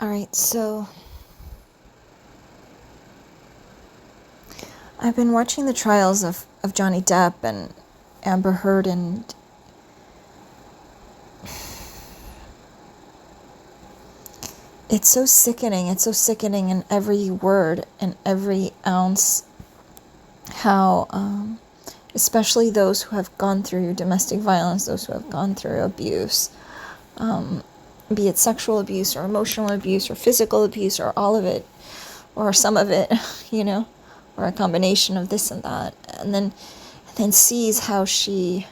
All right, so I've been watching the trials of Johnny Depp and Amber Heard, and it's so sickening. It's so sickening in every word and every ounce how, especially those who have gone through domestic violence, those who have gone through abuse, be it sexual abuse or emotional abuse or physical abuse or all of it or some of it, or a combination of this and that, and then sees how she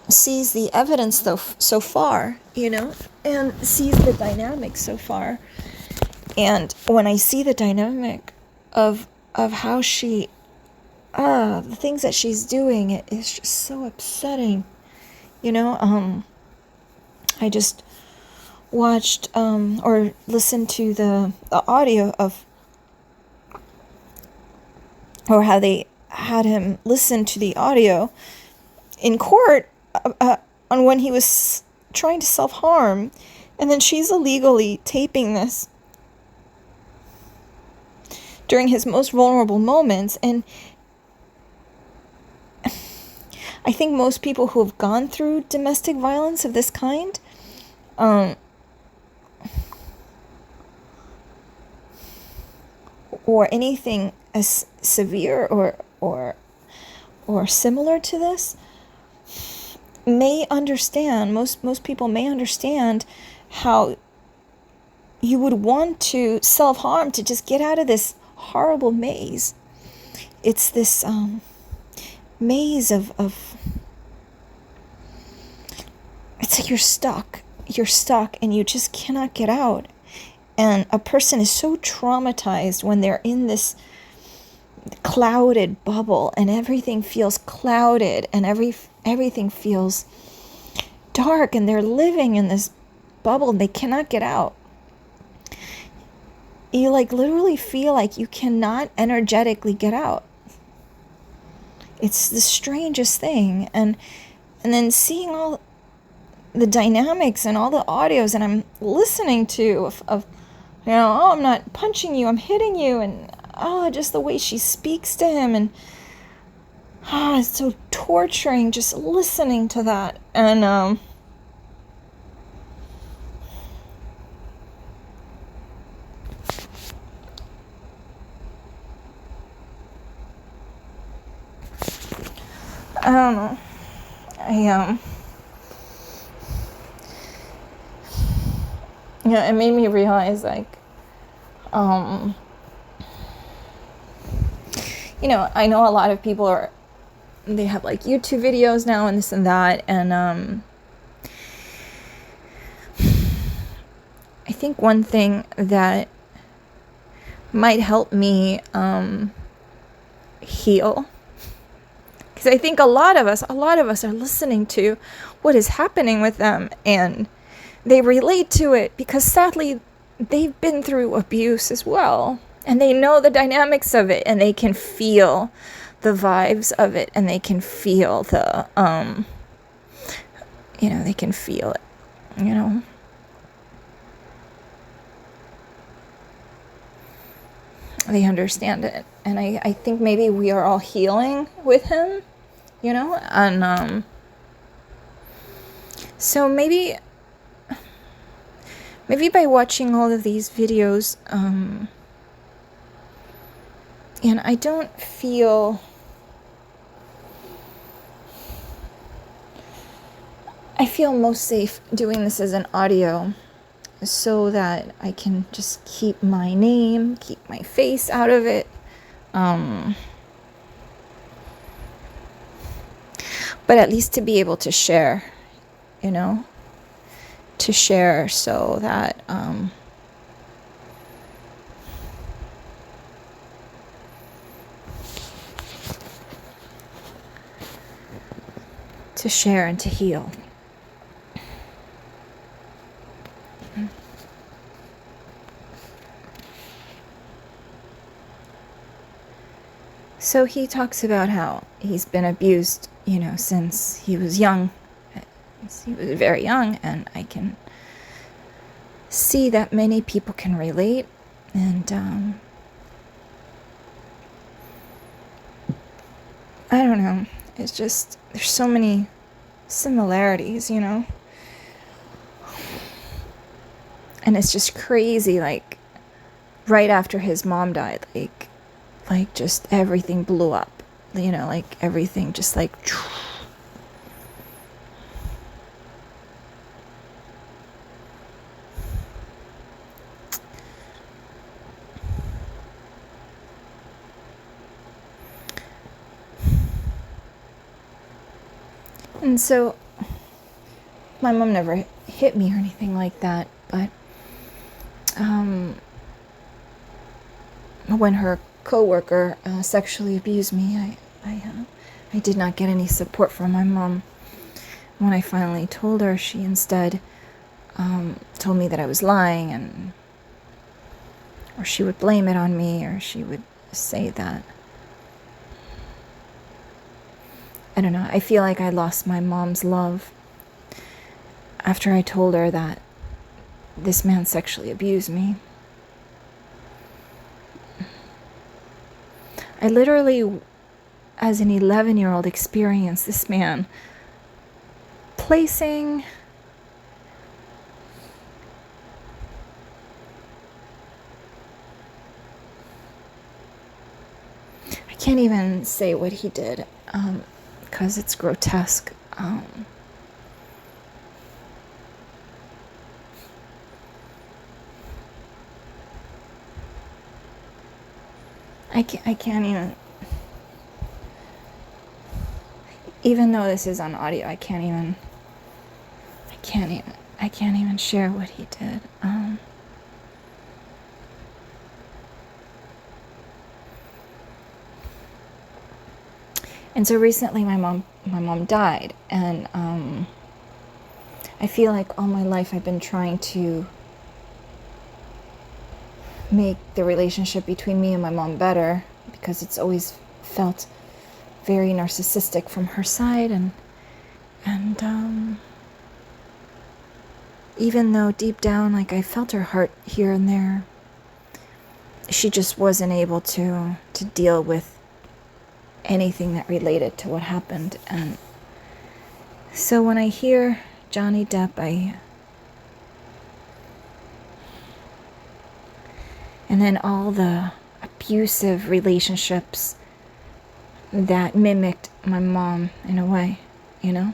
sees the evidence though so far, and sees the dynamic so far. And when I see the dynamic of how she the things that she's doing, it is just so upsetting. I just watched or listened to the audio of, or how they had him listen to the audio in court on when he was trying to self-harm, and then she's illegally taping this during his most vulnerable moments. And I think most people who have gone through domestic violence of this kind, or anything as severe or similar to this, may understand, most people may understand how you would want to self-harm to just get out of this horrible maze. It's this maze of it's like you're stuck and you just cannot get out. And a person is so traumatized when they're in this clouded bubble, and everything feels clouded, and everything feels dark, and they're living in this bubble and they cannot get out. You literally feel like you cannot energetically get out. It's the strangest thing. And then seeing all the dynamics and all the audios, and I'm listening to of I'm not punching you, I'm hitting you, and just the way she speaks to him, and it's so torturing just listening to that. And I don't know. It made me realize, I know a lot of people they have YouTube videos now and this and that, and I think one thing that might help me heal, because I think a lot of us are listening to what is happening with them, and they relate to it because sadly they've been through abuse as well, and they know the dynamics of it, and they can feel the vibes of it, and they can feel the they can feel it, they understand it. And I think maybe we are all healing with him, and so maybe by watching all of these videos, and I feel most safe doing this as an audio, so that I can just keep my name, keep my face out of it. But at least to be able to share, so that to share and to heal. So he talks about how he's been abused, since he was young, He was very young, and I can see that many people can relate. And I don't know. It's just, there's so many similarities, you know? And it's just crazy, like, right after his mom died, like just everything blew up, you know, like everything just like... And so, my mom never hit me or anything like that, but when her coworker sexually abused me, I did not get any support from my mom. When I finally told her, she instead told me that I was lying, or she would blame it on me, or she would say that, I don't know, I feel like I lost my mom's love after I told her that this man sexually abused me. I literally, as an 11-year-old, experienced this man placing I can't even say what he did, because it's grotesque. I can't even though this is on audio, I can't even share what he did. And so recently my mom died, and I feel like all my life I've been trying to make the relationship between me and my mom better, because it's always felt very narcissistic from her side, and even though deep down, like, I felt her heart here and there, she just wasn't able to deal with anything that related to what happened. And so when I hear Johnny Depp, and then all the abusive relationships that mimicked my mom in a way, you know,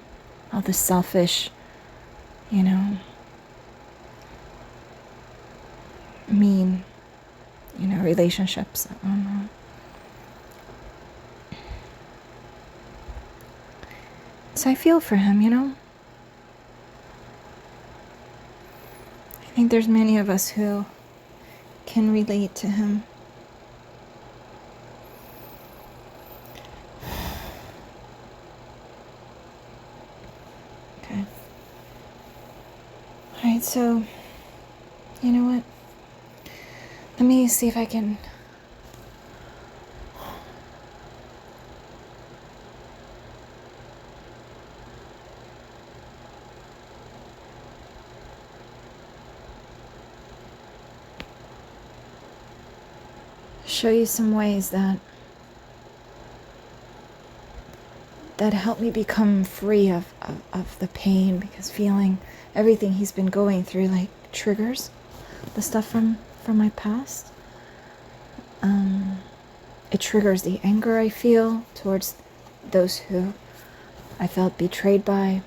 all the selfish, you know, mean, you know, relationships. I don't know. So I feel for him, you know. I think there's many of us who can relate to him. Okay. Alright, so, you know what? Let me see if I can show you some ways that help me become free of the pain, because feeling everything he's been going through, like, triggers the stuff from my past. It triggers the anger I feel towards those who I felt betrayed by.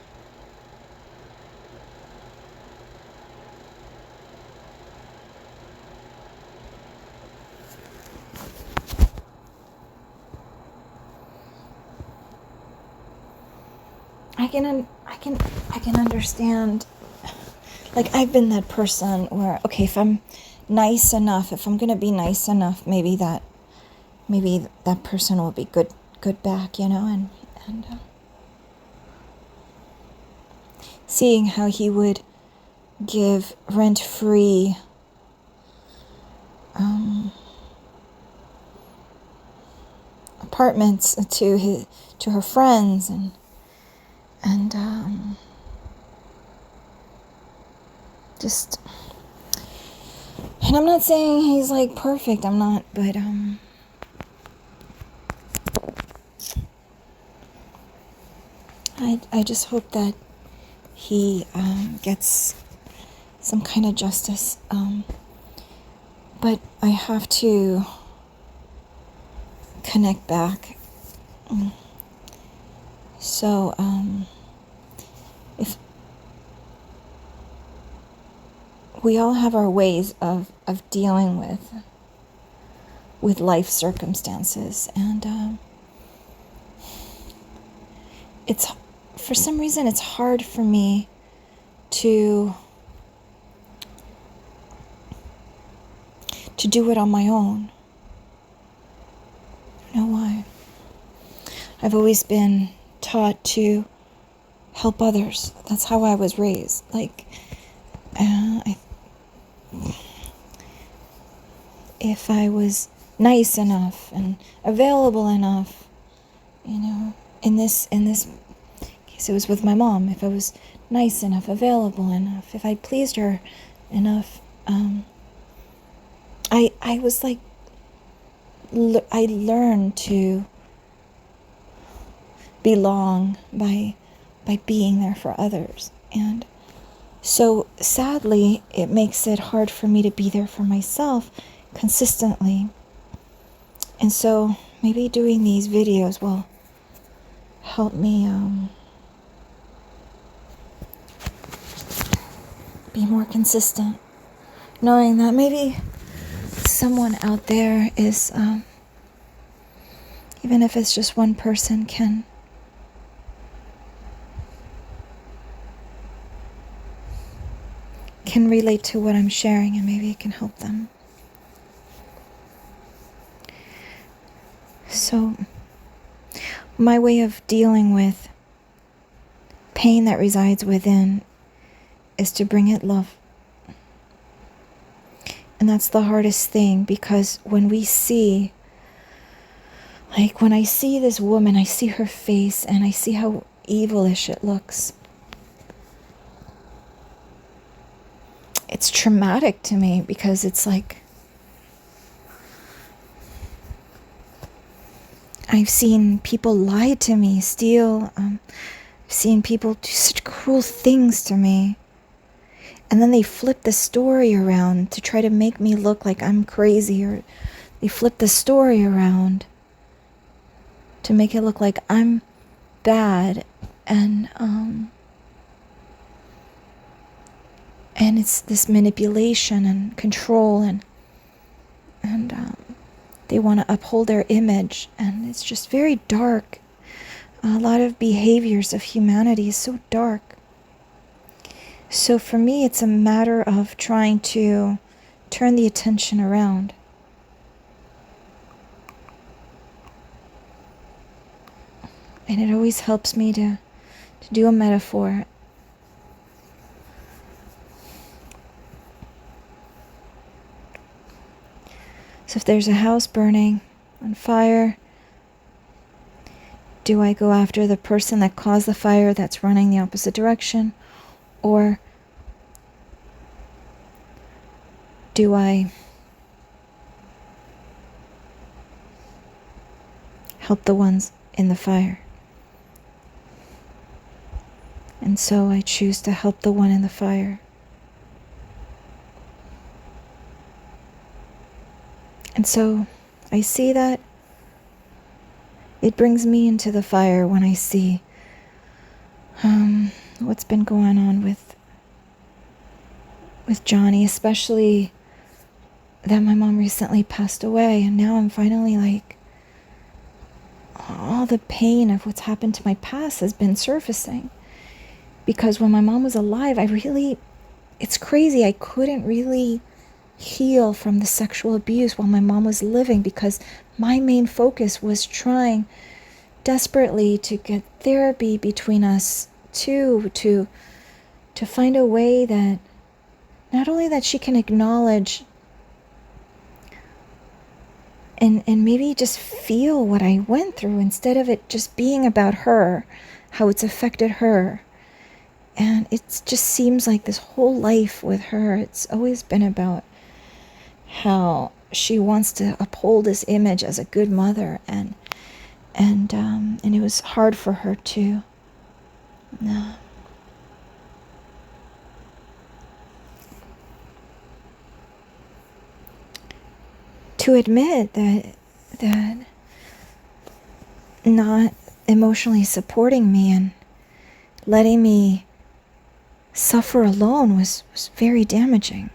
I can understand, like, I've been that person where, okay, if I'm nice enough, if I'm gonna be nice enough, maybe that person will be good back, you know, and seeing how he would give rent-free apartments to her friends, and just, and I'm not saying he's like perfect, I'm not, but I just hope that he gets some kind of justice, but I have to connect back. So if we all have our ways of dealing with life circumstances, and it's, for some reason, it's hard for me to do it on my own. I don't know why. I've always been taught to help others. That's how I was raised. Like, if I was nice enough and available enough, in this case it was with my mom, if I was nice enough, available enough, if I pleased her enough, I was like, I learned to belong by being there for others. And so sadly, it makes it hard for me to be there for myself consistently. And so maybe doing these videos will help me be more consistent, knowing that maybe someone out there is, even if it's just one person, can relate to what I'm sharing, and maybe it can help them. So my way of dealing with pain that resides within is to bring it love. And that's the hardest thing, because when we see, like when I see this woman, I see her face and I see how evilish it looks. It's traumatic to me, because it's like, I've seen people lie to me, steal, I've seen people do such cruel things to me. And then they flip the story around to try to make me look like I'm crazy, or they flip the story around to make it look like I'm bad, and it's this manipulation and control, and they want to uphold their image, and it's just very dark. A lot of behaviors of humanity is so dark. So for me, it's a matter of trying to turn the attention around. And it always helps me to do a metaphor. So if there's a house burning on fire, do I go after the person that caused the fire that's running the opposite direction? Or do I help the ones in the fire? And so I choose to help the one in the fire. And so I see that it brings me into the fire when I see what's been going on with Johnny, especially that my mom recently passed away, and now I'm finally like, all the pain of what's happened to my past has been surfacing. Because when my mom was alive, it's crazy, I couldn't really heal from the sexual abuse while my mom was living, because my main focus was trying desperately to get therapy between us two, to find a way that not only that she can acknowledge and maybe just feel what I went through, instead of it just being about her, how it's affected her. And it just seems like this whole life with her, it's always been about how she wants to uphold this image as a good mother, and it was hard for her to admit that not emotionally supporting me and letting me suffer alone was very damaging.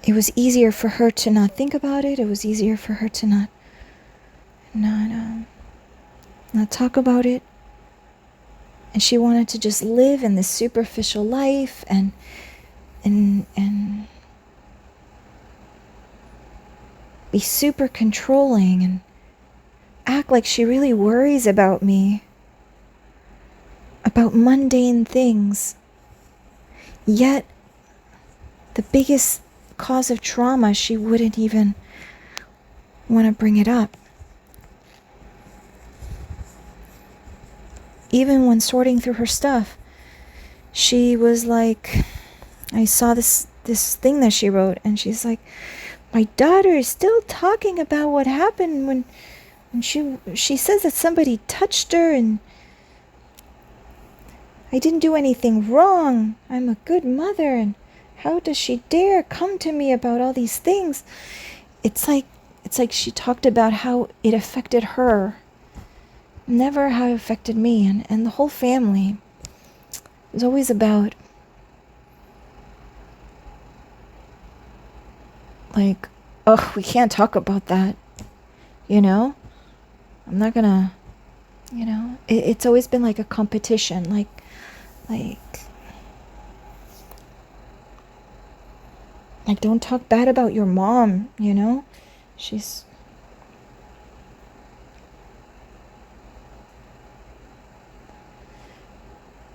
It was easier for her to not think about it. It was easier for her to not talk about it. And she wanted to just live in this superficial life and be super controlling and act like she really worries about me, about mundane things. Yet, the biggest cause of trauma, she wouldn't even want to bring it up. Even when sorting through her stuff, she was like, I saw this thing that she wrote, and she's like, my daughter is still talking about what happened when she says that somebody touched her, and I didn't do anything wrong. I'm a good mother, and how does she dare come to me about all these things? It's like she talked about how it affected her, never how it affected me, and the whole family. It was always about, like, oh, we can't talk about that, I'm not gonna, it's always been like a competition, like don't talk bad about your mom, she's,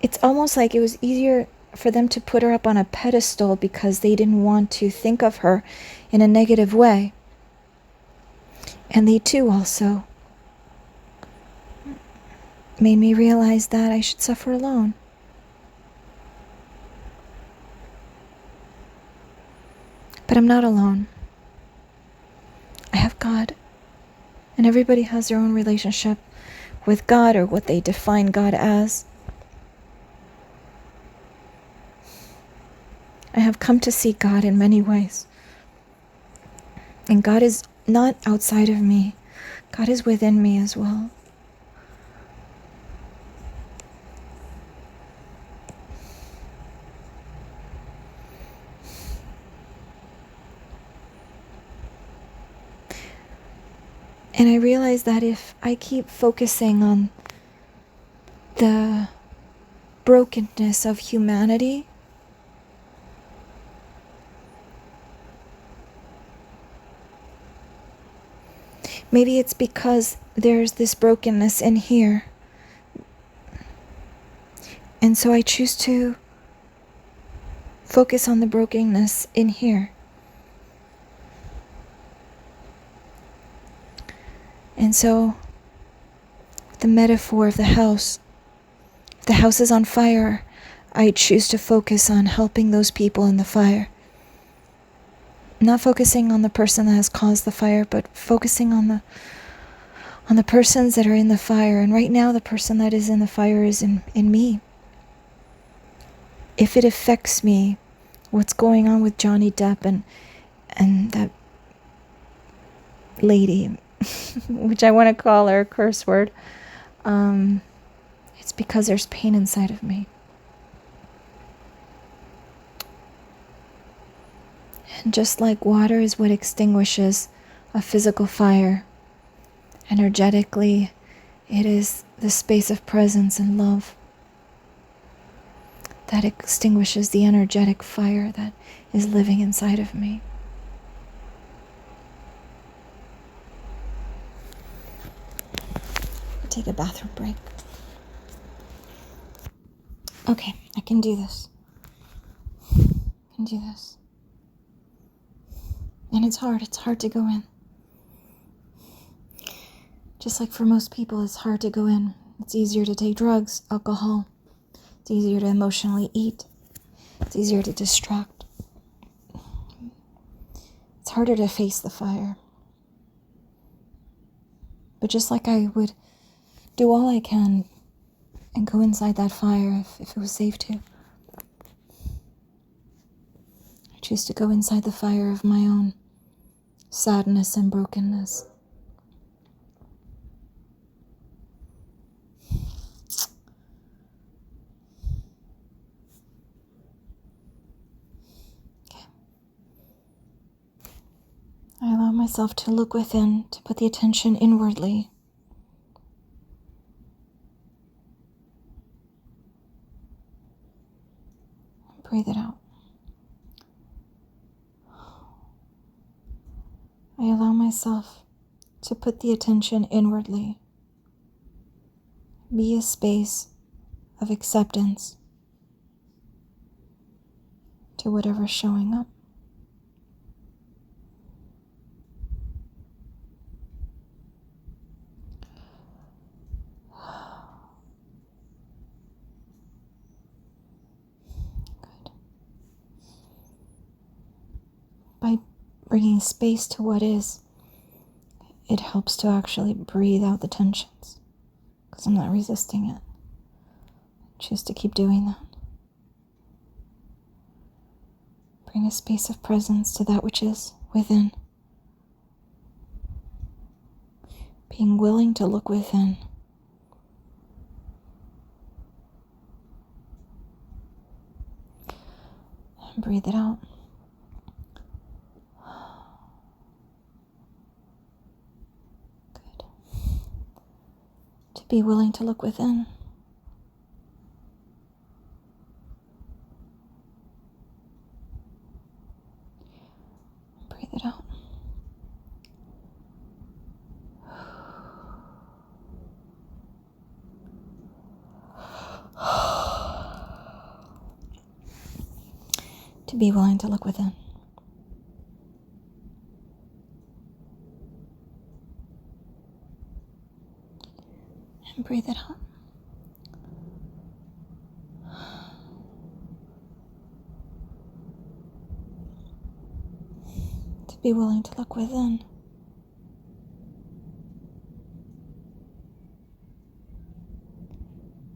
it's almost like it was easier for them to put her up on a pedestal because they didn't want to think of her in a negative way. And they too also made me realize that I should suffer alone. But I'm not alone. I have God. And everybody has their own relationship with God, or what they define God as. I have come to see God in many ways. And God is not outside of me. God is within me as well. And I realize that if I keep focusing on the brokenness of humanity, maybe it's because there's this brokenness in here. And so I choose to focus on the brokenness in here. And so, the metaphor of the house, if the house is on fire, I choose to focus on helping those people in the fire. Not focusing on the person that has caused the fire, but focusing on the persons that are in the fire. And right now, the person that is in the fire is in me. If it affects me, what's going on with Johnny Depp and that lady, which I want to call her a curse word, it's because there's pain inside of me. And just like water is what extinguishes a physical fire, energetically, it is the space of presence and love that extinguishes the energetic fire that is living inside of me. Take a bathroom break. Okay, I can do this. I can do this. And it's hard to go in. Just like for most people, it's hard to go in. It's easier to take drugs, alcohol. It's easier to emotionally eat. It's easier to distract. It's harder to face the fire. But just like I would do all I can and go inside that fire if it was safe to, I choose to go inside the fire of my own sadness and brokenness. I allow myself to look within, to put the attention inwardly. Breathe it out. I allow myself to put the attention inwardly. Be a space of acceptance to whatever's showing up. By bringing space to what is, it helps to actually breathe out the tensions, because I'm not resisting it. I choose to keep doing that. Bring a space of presence to that which is within. Being willing to look within. And breathe it out. Be willing to look within. Breathe it out. To be willing to look within. And breathe it out. To be willing to look within.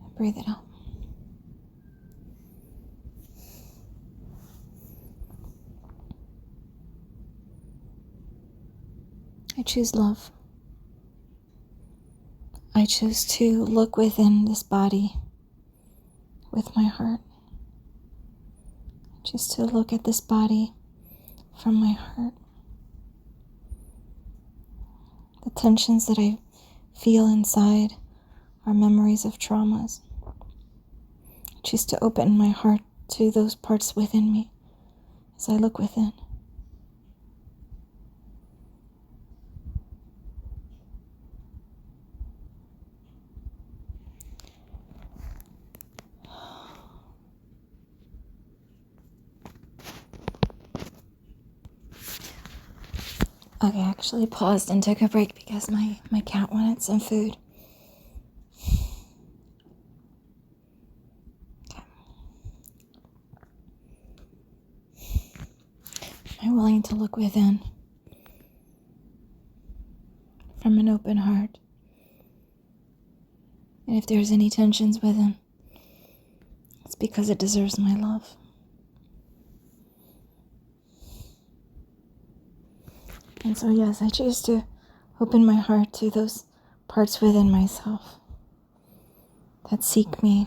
And breathe it out. I choose love. I choose to look within this body with my heart. I choose to look at this body from my heart. The tensions that I feel inside are memories of traumas. I choose to open my heart to those parts within me as I look within. Okay, I actually paused and took a break because my cat wanted some food. Okay. I'm willing to look within from an open heart. And if there's any tensions within, it's because it deserves my love. And so yes, I choose to open my heart to those parts within myself that seek me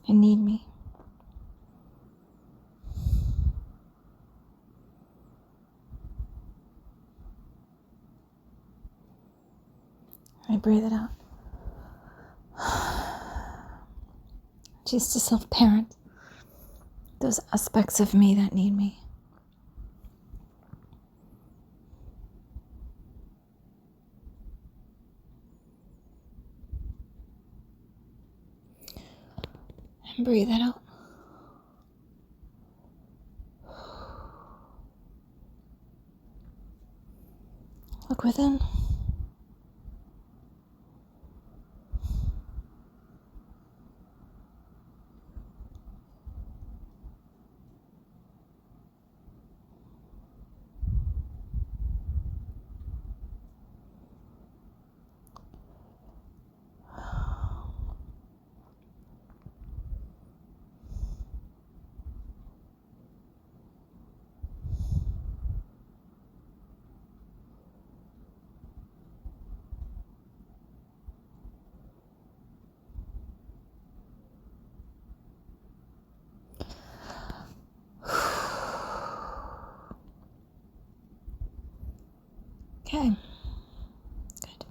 and need me. I breathe it out. Choose to self-parent those aspects of me that need me. And breathe it out. Look within. Okay. Good.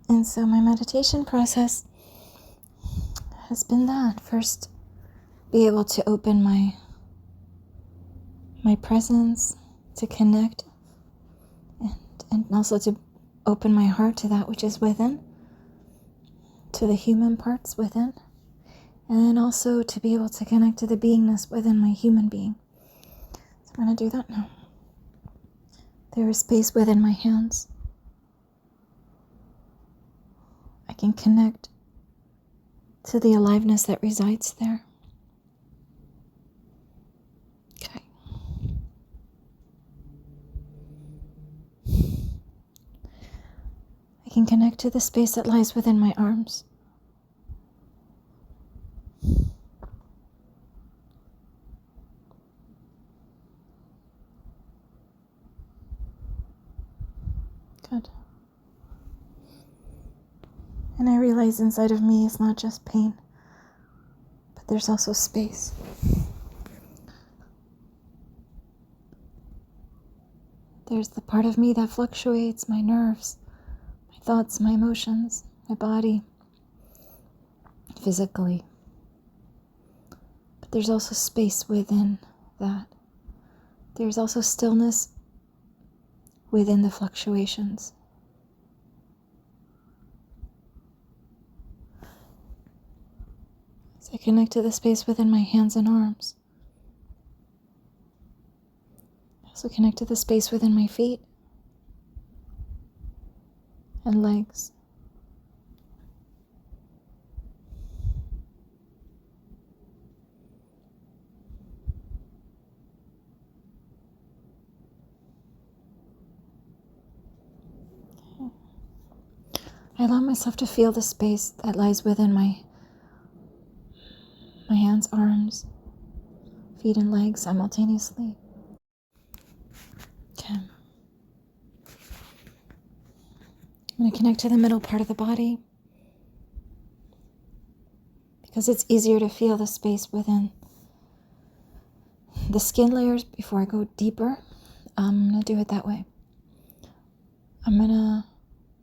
And so my meditation process has been that. First, be able to open my presence, to connect, and also to open my heart to that which is within, to the human parts within, and then also to be able to connect to the beingness within my human being. So I'm going to do that now. There is space within my hands. I can connect to the aliveness that resides there. Okay. I can connect to the space that lies within my arms. Good. And I realize inside of me is not just pain, but there's also space. There's the part of me that fluctuates, my nerves, my thoughts, my emotions, my body, physically. But there's also space within that. There's also stillness within the fluctuations. As I connect to the space within my hands and arms, I also connect to the space within my feet and legs. I allow myself to feel the space that lies within my hands, arms, feet, and legs simultaneously. Okay. I'm going to connect to the middle part of the body because it's easier to feel the space within the skin layers before I go deeper. I'm going to do it that way. I'm going to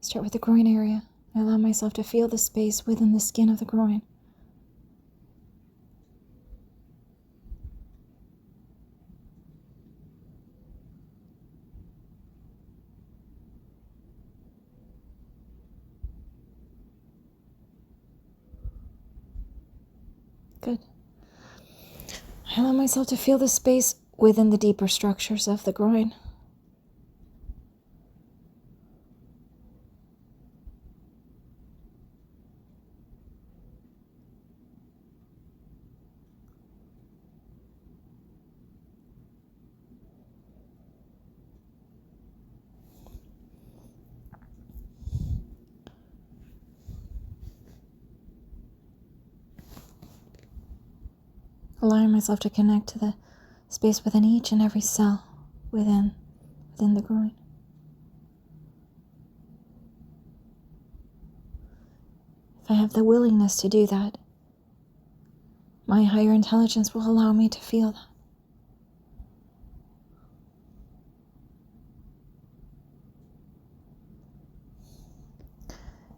start with the groin area. I allow myself to feel the space within the skin of the groin. Good. I allow myself to feel the space within the deeper structures of the groin. Allowing myself to connect to the space within each and every cell within the groin. If I have the willingness to do that, my higher intelligence will allow me to feel that.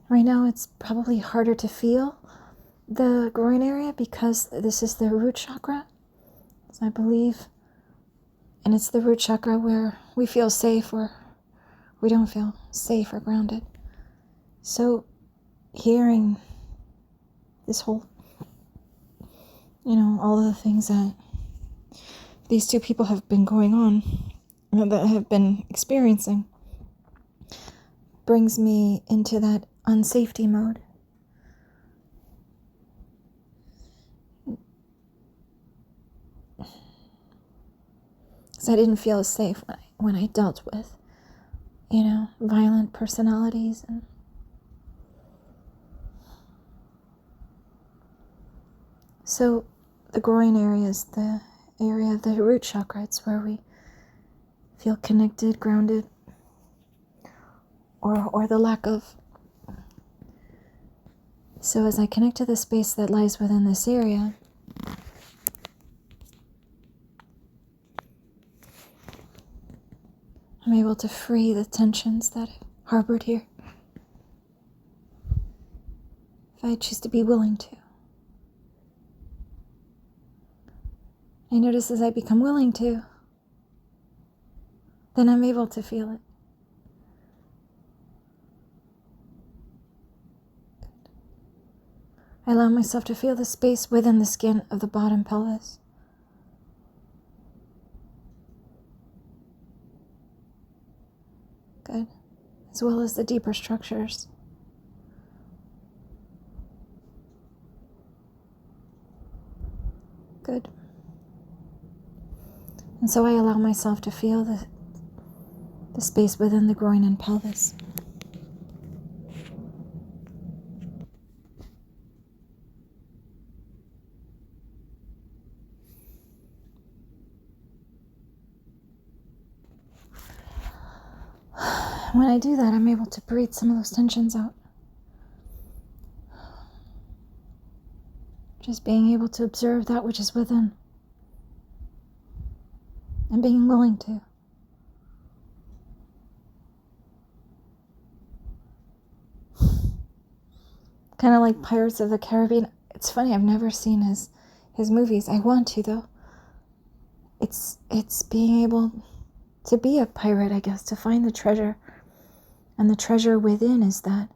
Right now, it's probably harder to feel the groin area because this is the root chakra, I believe. And it's the root chakra where we feel safe or we don't feel safe or grounded. So hearing this whole, all of the things that these two people have been going on, that have been experiencing, brings me into that unsafety mode. Because I didn't feel safe when I dealt with, violent personalities. And so the groin area is the area of the root chakra. It's where we feel connected, grounded, or the lack of So as I connect to the space that lies within this area, I'm able to free the tensions that I've harbored here, if I choose to be willing to. I notice as I become willing to, then I'm able to feel it. I allow myself to feel the space within the skin of the bottom pelvis. Good. As well as the deeper structures. Good. And so I allow myself to feel the space within the groin and pelvis. When I do that, I'm able to breathe some of those tensions out. Just being able to observe that which is within. And being willing to. Kind of like Pirates of the Caribbean. It's funny, I've never seen his movies. I want to, though. It's being able to be a pirate, I guess, to find the treasure. And the treasure within is that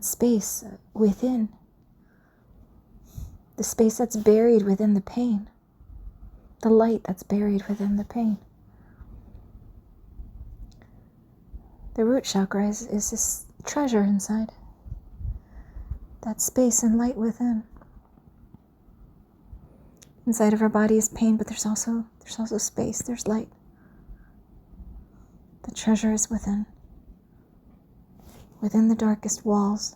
space within. The space that's buried within the pain. The light that's buried within the pain. The root chakra is this treasure inside. That space and light within. Inside of our body is pain, but there's also space, there's light. The treasure is within the darkest walls.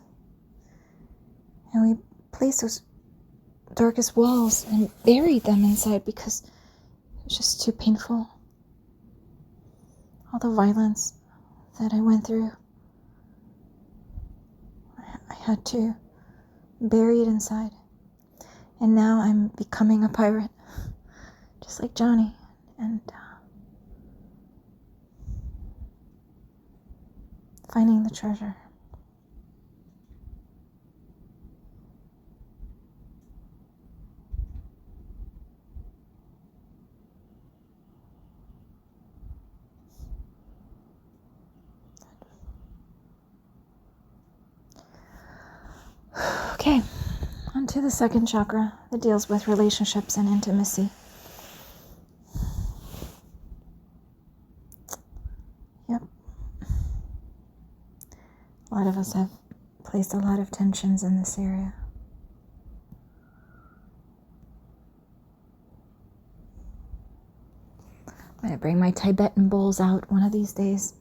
And we place those darkest walls and buried them inside because it was just too painful. All the violence that I went through, I had to bury it inside. And now I'm becoming a pirate, just like Johnny. And finding the treasure. Okay, on to the second chakra that deals with relationships and intimacy. Yep. A lot of us have placed a lot of tensions in this area. I'm going to bring my Tibetan bowls out one of these days.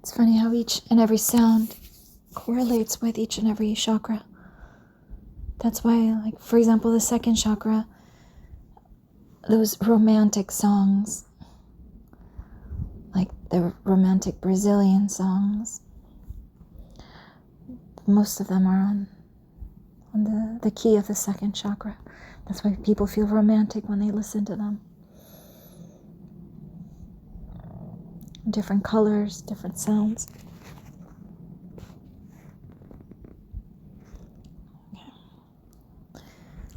It's funny how each and every sound correlates with each and every chakra. That's why, like, for example, the second chakra, those romantic songs, like the romantic Brazilian songs, most of them are on the key of the second chakra. That's why people feel romantic when they listen to them. Different colors, different sounds.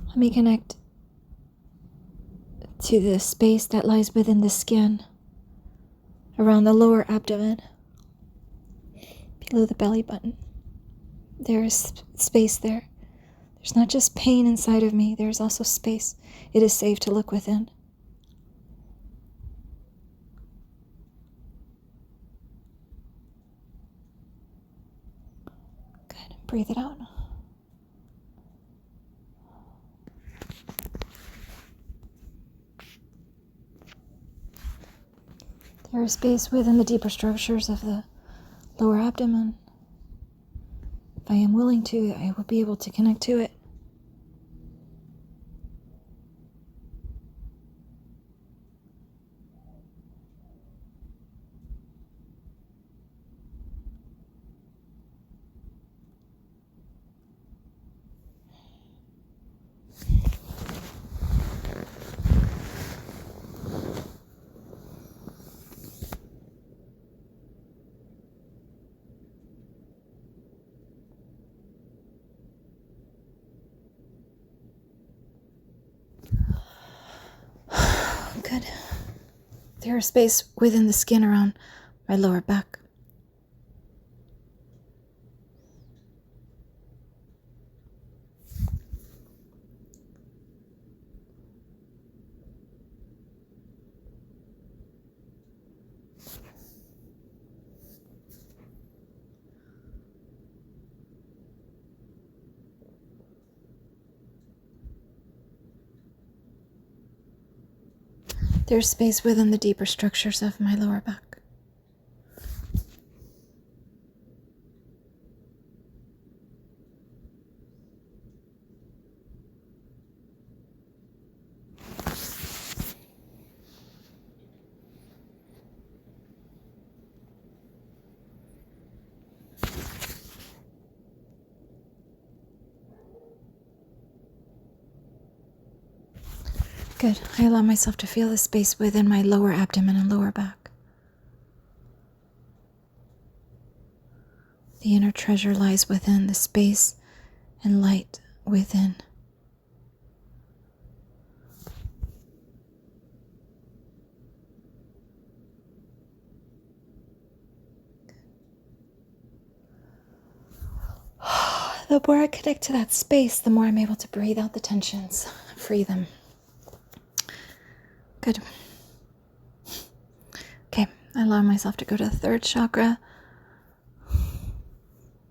Let me connect to the space that lies within the skin, around the lower abdomen, below the belly button. There is space there. There's not just pain inside of me, there's also space. It is safe to look within. Good. Breathe it out. There is space within the deeper structures of the lower abdomen. If I am willing to, I will be able to connect to it. There's space within the skin around my lower back. There's space within the deeper structures of my lower back. Good. I allow myself to feel the space within my lower abdomen and lower back. The inner treasure lies within the space and light within. The more I connect to that space, the more I'm able to breathe out the tensions, free them. Good. Okay, I allow myself to go to the third chakra,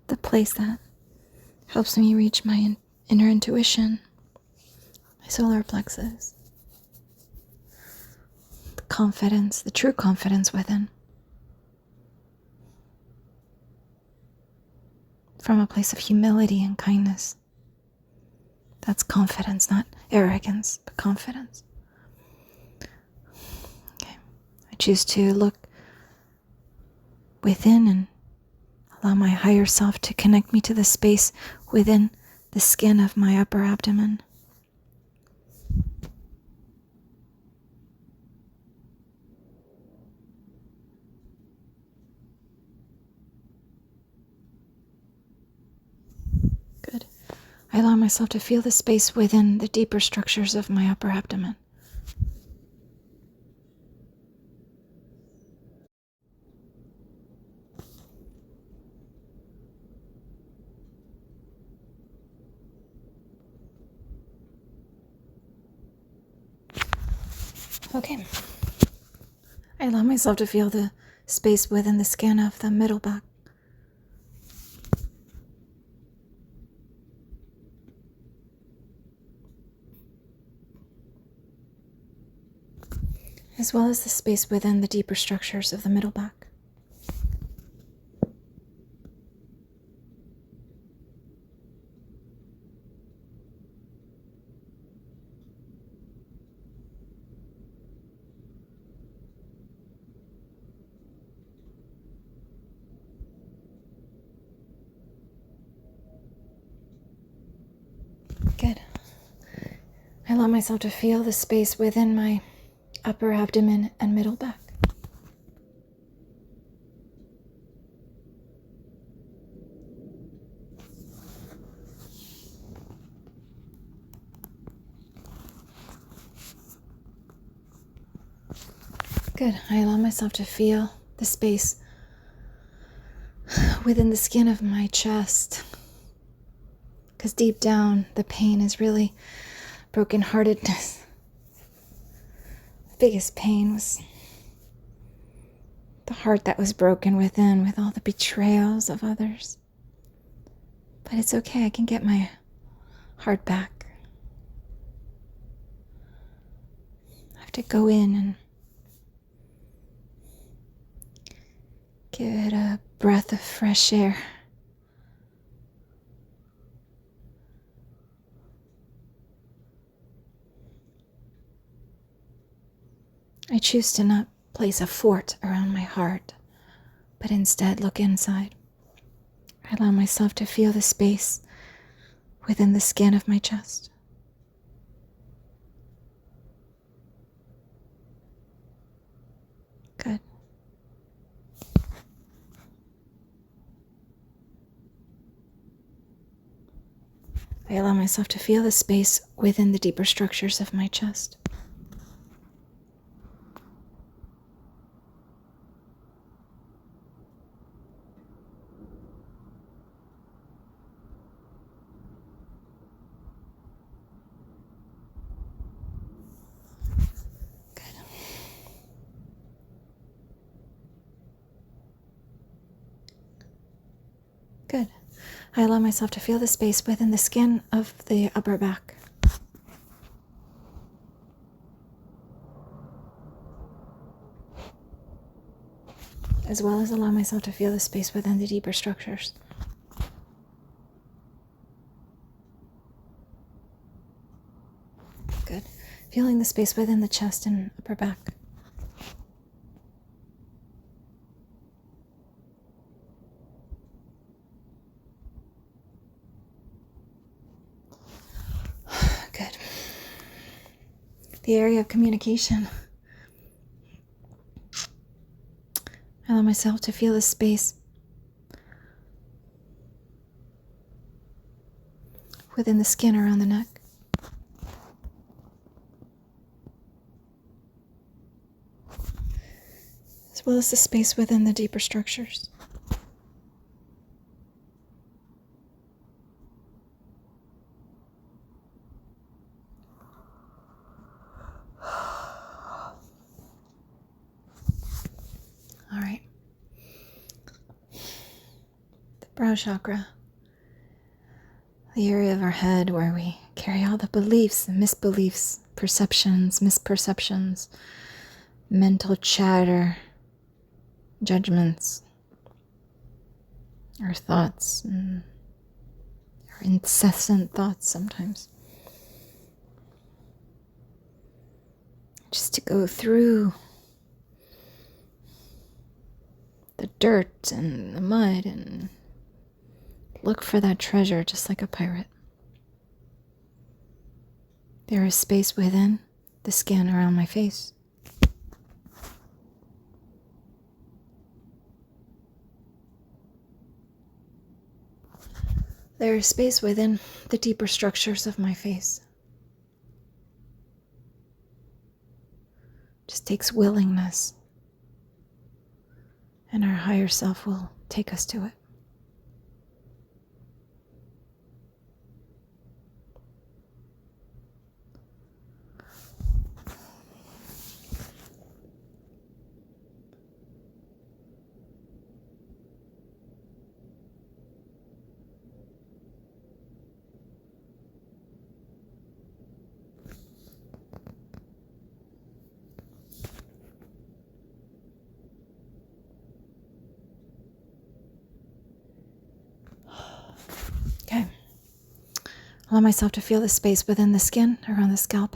the place that helps me reach my inner intuition, my solar plexus, the confidence, the true confidence within. From a place of humility and kindness. That's confidence, not arrogance, but confidence. Okay. I choose to look within and allow my higher self to connect me to the space within the skin of my upper abdomen. Good. I allow myself to feel the space within the deeper structures of my upper abdomen. Okay. I allow myself to feel the space within the skin of the middle back. As well as the space within the deeper structures of the middle back. Good. I allow myself to feel the space within my upper abdomen and middle back. Good. I allow myself to feel the space within the skin of my chest. Because deep down, the pain is really brokenheartedness. The biggest pain was the heart that was broken within with all the betrayals of others. But it's okay, I can get my heart back. I have to go in and give it a breath of fresh air. I choose to not place a fort around my heart, but instead look inside. I allow myself to feel the space within the skin of my chest. Good. I allow myself to feel the space within the deeper structures of my chest. I allow myself to feel the space within the skin of the upper back. As well as allow myself to feel the space within the deeper structures. Good. Feeling the space within the chest and upper back. Good. The area of communication. I allow myself to feel the space within the skin around the neck. As well as the space within the deeper structures. All right. The brow chakra. The area of our head where we carry all the beliefs and misbeliefs, perceptions, misperceptions, mental chatter, judgments, our thoughts, and our incessant thoughts sometimes. Just to go through the dirt and the mud and look for that treasure just like a pirate. There is space within the skin around my face. There is space within the deeper structures of my face. Just takes willingness, and our higher self will take us to it. Okay. Allow myself to feel the space within the skin around the scalp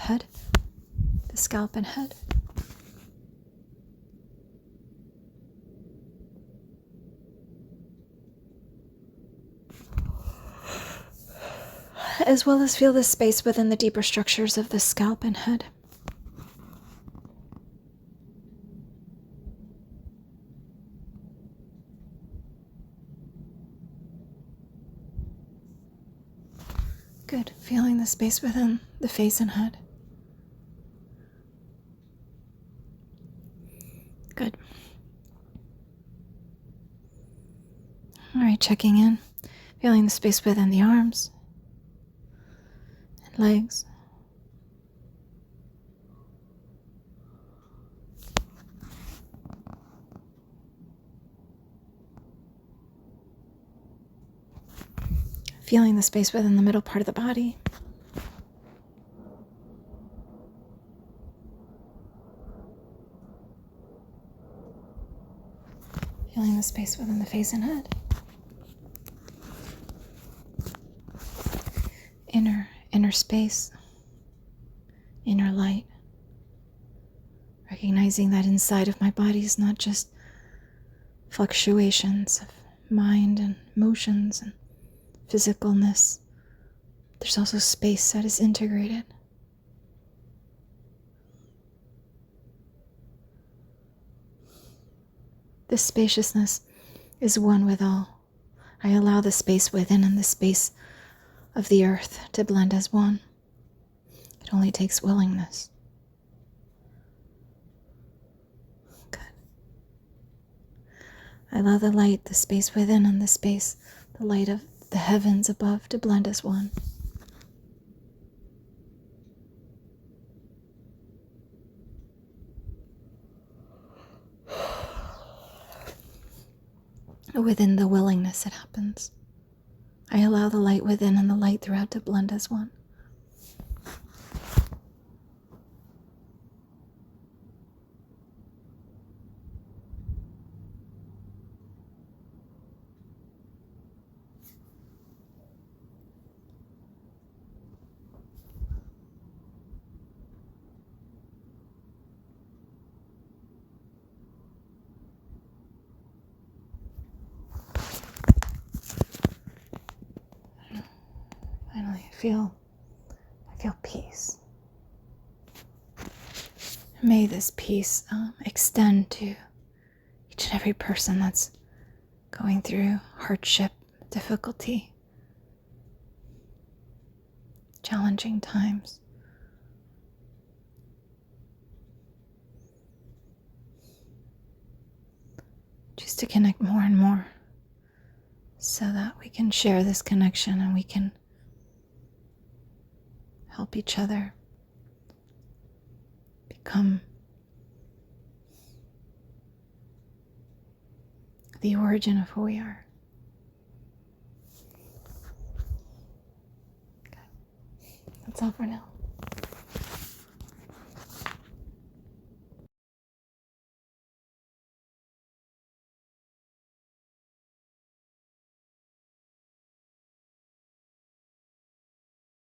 and head. As well as feel the space within the deeper structures of the scalp and head. Good. Feeling the space within the face and head. Good. All right, checking in. Feeling the space within the arms and legs. Feeling the space within the middle part of the body. Feeling the space within the face and head. Inner space, inner light. Recognizing that inside of my body is not just fluctuations of mind and emotions and physicalness. There's also space that is integrated. This spaciousness is one with all. I allow the space within and the space of the earth to blend as one. It only takes willingness. Good. I allow the light, the space within and the light of the heavens above to blend as one. Within the willingness, it happens. I allow the light within and the light throughout to blend as one. Finally, I feel peace. May this peace extend to each and every person that's going through hardship, difficulty, challenging times. Just to connect more and more so that we can share this connection and we can help each other become the origin of who we are. Okay. That's all for now.